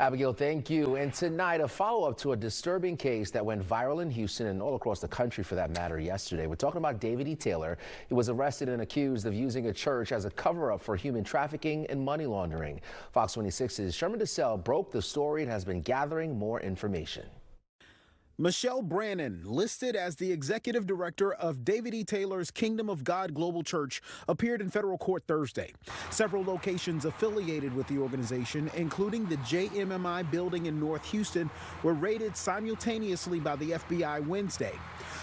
Abigail, thank you. And tonight, a follow-up to a disturbing case that went viral in Houston and all across the country for that matter yesterday. We're talking about David E. Taylor. He was arrested and accused of using a church as a cover-up for human trafficking and money laundering. Fox 26's Sherman DeSalle broke the story and has been gathering more information. Michelle Brannon, listed as the executive director of David E. Taylor's Kingdom of God Global Church, appeared in federal court Thursday. Several locations affiliated with the organization, including the JMMI building in North Houston, were raided simultaneously by the FBI Wednesday.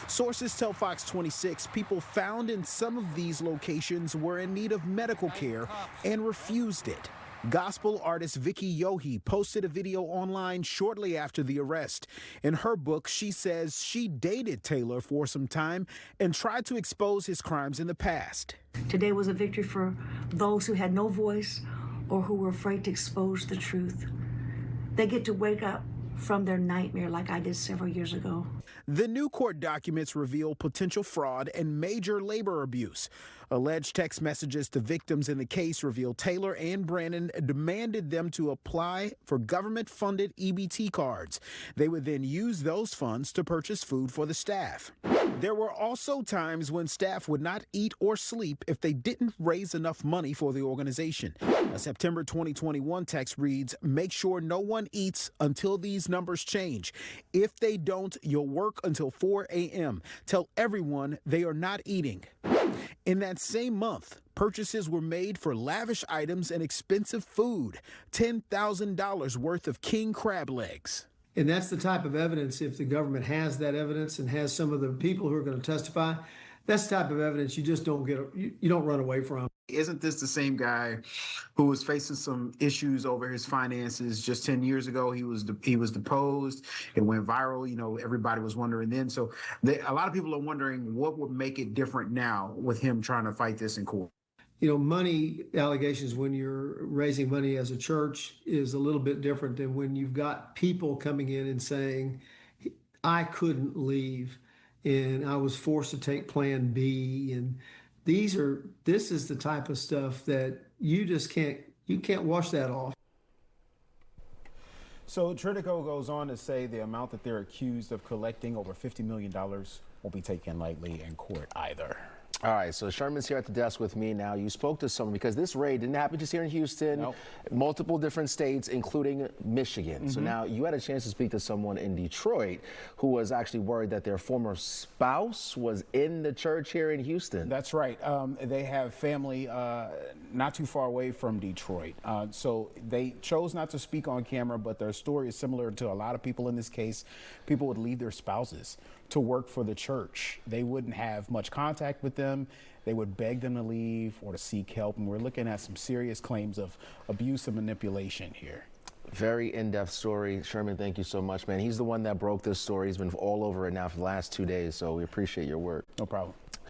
Sources tell Fox 26 people found in some of these locations were in need of medical care and refused it. Gospel artist Vicky Yohe posted a video online shortly after the arrest. In her book, she says she dated Taylor for some time and tried to expose his crimes in the past. Today was a victory for those who had no voice or who were afraid to expose the truth. They get to wake up from their nightmare like I did several years ago. The new court documents reveal potential fraud and major labor abuse. Alleged text messages to victims in the case reveal Taylor and Brannon demanded them to apply for government-funded EBT cards. They would then use those funds to purchase food for the staff. There were also times when staff would not eat or sleep if they didn't raise enough money for the organization. A September 2021 text reads, "Make sure no one eats until these numbers change. If they don't, you'll work until 4 a.m. Tell everyone they are not eating." In that same month, purchases were made for lavish items and expensive food, $10,000 worth of king crab legs. And that's the type of evidence, if the government has that evidence and has some of the people who are going to testify, that's the type of evidence you just don't you don't run away from. Isn't this the same guy who was facing some issues over his finances just 10 years ago? He was deposed. It went viral. You know, everybody was wondering then. So a lot of people are wondering what would make it different now with him trying to fight this in court. You know, money allegations when you're raising money as a church is a little bit different than when you've got people coming in and saying, I couldn't leave and I was forced to take plan B. And this is the type of stuff that you can't wash that off. So Trinico goes on to say the amount that they're accused of collecting, over $50 million, won't be taken lightly in court either. All right, so Sherman's here at the desk with me now. You spoke to someone because this raid didn't happen just here in Houston, nope. Multiple different states, including Michigan. So now you had a chance to speak to someone in Detroit who was actually worried that their former spouse was in the church here in Houston. That's right. They have family not too far away from Detroit. So they chose not to speak on camera, but their story is similar to a lot of people in this case. People would leave their spouses to work for the church. They wouldn't have much contact with them. They would beg them to leave or to seek help. And we're looking at some serious claims of abuse and manipulation here. Very in-depth story. Sherman, thank you so much, man. He's the one that broke this story. He's been all over it now for the last 2 days, so we appreciate your work. No problem.